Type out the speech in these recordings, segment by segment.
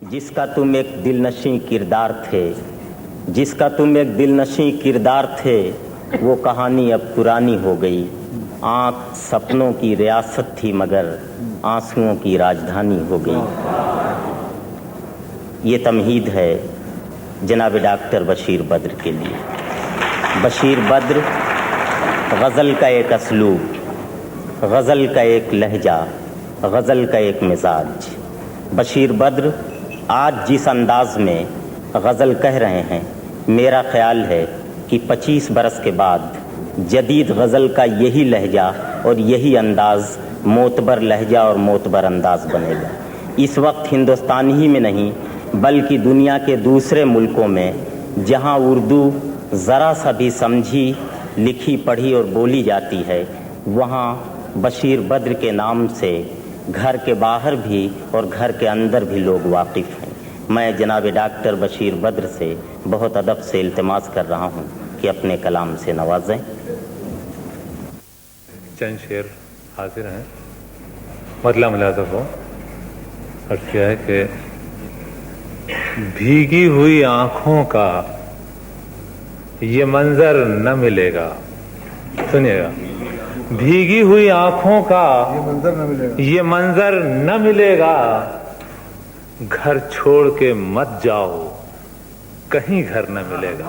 जिसका तुम एक दिलनशीं किरदार थे, जिसका तुम एक दिलनशीं किरदार थे, वो कहानी अब पुरानी हो गई। आँख सपनों की रियासत थी मगर आंसुओं की राजधानी हो गई। ये तमहीद है जनाब डॉक्टर बशीर बद्र के लिए। बशीर बद्र गज़ल का एक असलूब, गज़ल का एक लहजा, गज़ल का एक मिजाज। बशीर बद्र आज जिस अंदाज में गज़ल कह रहे हैं, मेरा ख़्याल है कि 25 बरस के बाद जदीद गज़ल का यही लहजा और यही अंदाज़ मोतबर लहजा और मोतबर अंदाज बनेगा। इस वक्त हिंदुस्तान ही में नहीं बल्कि दुनिया के दूसरे मुल्कों में जहां उर्दू ज़रा सा भी समझी, लिखी, पढ़ी और बोली जाती है, वहां बशीर बद्र के नाम से घर के बाहर भी और घर के अंदर भी लोग वाकिफ़ हैं। मैं जनाब डॉक्टर बशीर बद्र से बहुत अदब से इल्तिमास कर रहा हूं कि अपने कलाम से नवाजें। चंद शेर हाजिर हैं। मतलब मुलाज़म हो और क्या है कि भीगी हुई आंखों का ये मंजर न मिलेगा। सुनिएगा, भीगी हुई आंखों का ये मंजर न मिलेगा, घर छोड़ के मत जाओ कहीं घर न मिलेगा।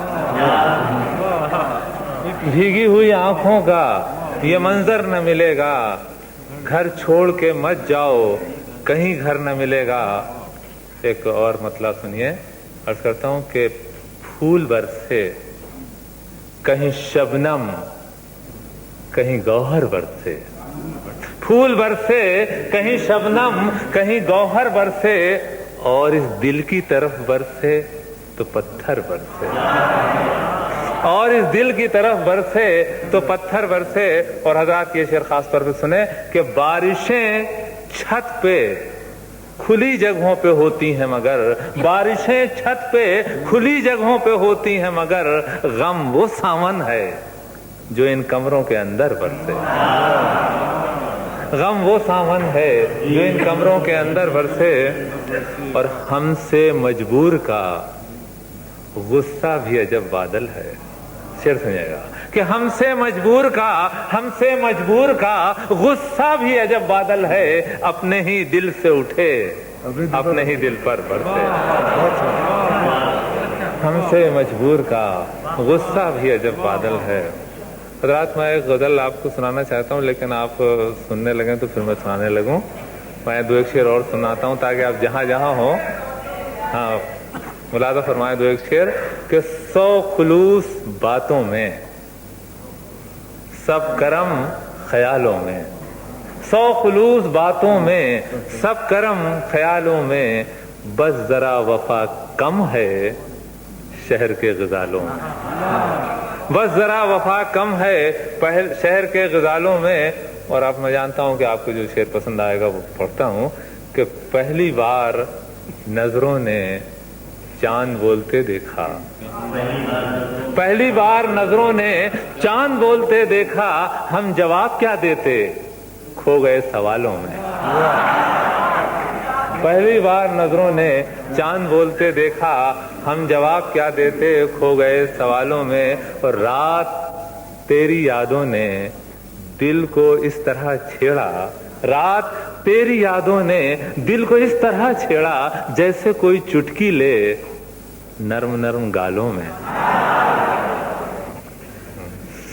भीगी हुई आंखों का ये मंजर न मिलेगा, घर छोड़ के मत जाओ कहीं घर न मिलेगा। एक और मतलब सुनिए, अर्ज करता हूं कि फूल बरसे कहीं शबनम कहीं गौहर बरसे, फूल बरसे कहीं शबनम कहीं गौहर बरसे, और इस दिल की तरफ बरसे तो पत्थर बरसे, और इस दिल की तरफ बरसे तो पत्थर बरसे। और हज़रात ये शेर खास तौर पे सुने कि बारिशें छत पे खुली जगहों पे होती हैं मगर, बारिशें छत पे खुली जगहों पे होती हैं मगर, गम वो सावन है जो इन कमरों के अंदर बरसे। गम वो सावन है जो इन कमरों के अंदर बरसे। और हमसे मजबूर का गुस्सा भी अजब बादल है। शेर सुनिएगा कि हमसे मजबूर का गुस्सा भी अजब बादल है, अपने ही दिल से उठे अपने ही दिल पर बरसे। हमसे मजबूर का गुस्सा भी अजब बादल है। हज़रात, मैं एक गज़ल आपको सुनाना चाहता हूँ, लेकिन आप सुनने लगें तो फिर मैं सुनाने लगूँ। मैं दो एक शेर और सुनाता हूँ ताकि आप जहाँ जहाँ हो, हाँ मुलाज़ा फरमाए दो एक शेर कि 100 खुलूस बातों में सब करम ख्यालों में, 100 खुलूस बातों में सब करम ख्यालों में, बस जरा वफा कम है शहर के गज़ालों में, बस जरा वफा कम है शहर के गज़ालों में। और आप, मैं जानता हूं कि आपको जो शेर पसंद आएगा वो पढ़ता हूं कि पहली बार नजरों ने चांद बोलते देखा, पहली बार नजरों ने चांद बोलते देखा, हम जवाब क्या देते खो गए सवालों में। पहली बार नजरों ने चांद बोलते देखा, हम जवाब क्या देते खो गए सवालों में। और रात तेरी यादों ने दिल को इस तरह छेड़ा, रात तेरी यादों ने दिल को इस तरह छेड़ा, जैसे कोई चुटकी ले नरम नरम गालों में।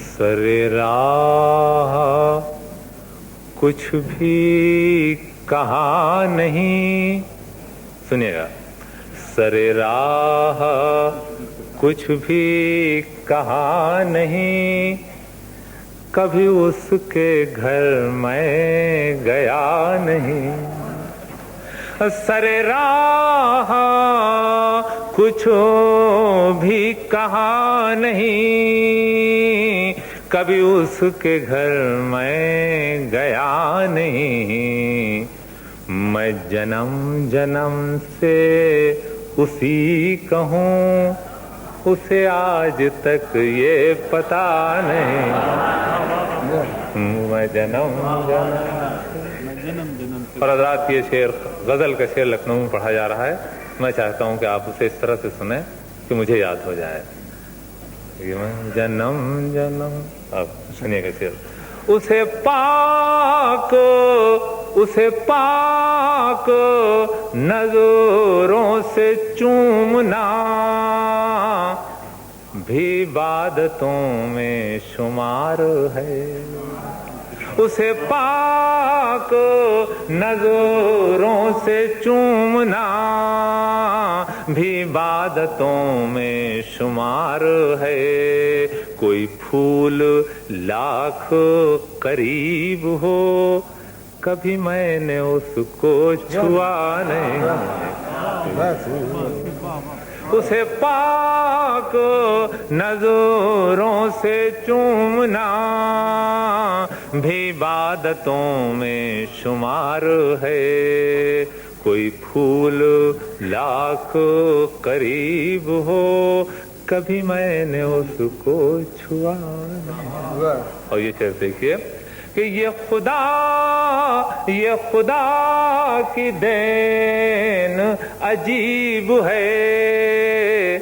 सरे राह कुछ भी कहा नहीं, सुनिएगा, सरे राह कुछ भी कहा नहीं, कभी उसके घर मैं गया नहीं। सरे राह कुछ भी कहा नहीं, कभी उसके घर मैं गया नहीं। मैं जन्म जन्म से उसी कहूँ, उसे आज तक ये पता नहीं। मैं जन्म जन्म। और हज़रात, ये शेर गज़ल का शेर लखनऊ में पढ़ा जा रहा है। मैं चाहता हूं कि आप उसे इस तरह से सुने कि मुझे याद हो जाए। जन्म जन्म, अब सुनिएगा शेर। उसे पाक नजरों से चूमना भी इबादतों में शुमार है। उसे पाक नजरों से चूमना भी इबादतों में शुमार है। कोई फूल लाख करीब हो, कभी मैंने उसको छुआ नहीं। उसे पाक नजरों से चूमना भी इबादतों में शुमार है। कोई फूल लाख करीब हो, कभी मैंने उसको छुआ नहीं। और ये शेर देखिए कि ये खुदा की देन अजीब है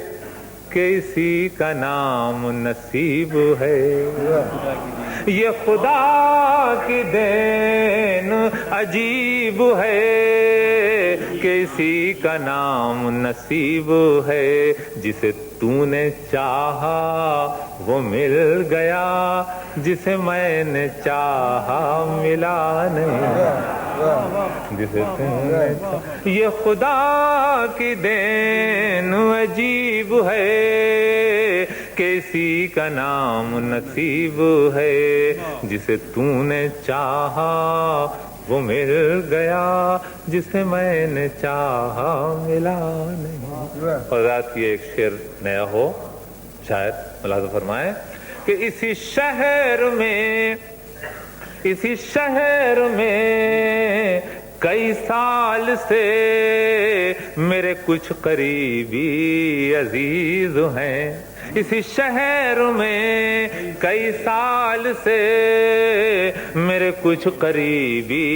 कि इसी का नाम नसीब है। ये खुदा की देन अजीब है कि इसी का नाम नसीब है। जिसे तूने चाहा वो मिल गया, जिसे मैंने चाहा मिला नहीं। जिसे तूने चाहा, ये खुदा की देन अजीब है कि इसी का नाम नसीब है। जिसे तूने चाहा वो मिल गया, जिसे मैंने चाहा मिला नहीं। और रात की एक शेर नया हो, शायद मुलाज़ा फरमाए कि इसी शहर में कई साल से मेरे कुछ करीबी अजीज हैं। इसी शहर में कई साल से मेरे कुछ करीबी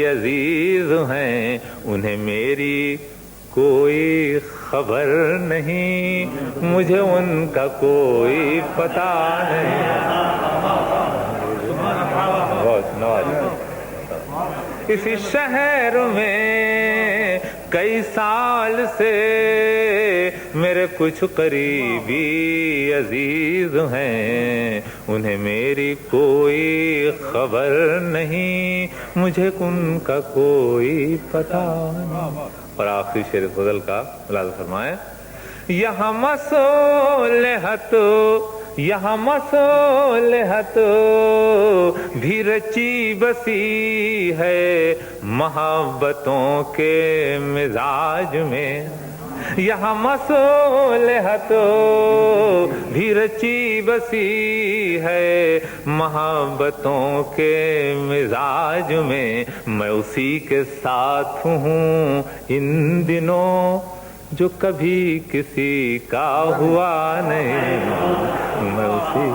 अजीज हैं। उन्हें मेरी कोई खबर नहीं, मुझे उनका कोई पता नहीं। बहुत नवाज। इसी शहर में कई साल से मेरे कुछ करीबी अजीज हैं। उन्हें मेरी कोई खबर नहीं, मुझे उनका कोई पता नहीं। और आखिरी शेर फजल का मुलाज़ा फरमाए। यहाँ मसलहत भी रची बसी है मोहब्बतों के मिजाज में। यहाँ मसलहत भी रची बसी है मोहब्बतों के मिजाज में। मैं उसी के साथ हूँ इन दिनों जो कभी किसी का हुआ नहीं। मैं उसी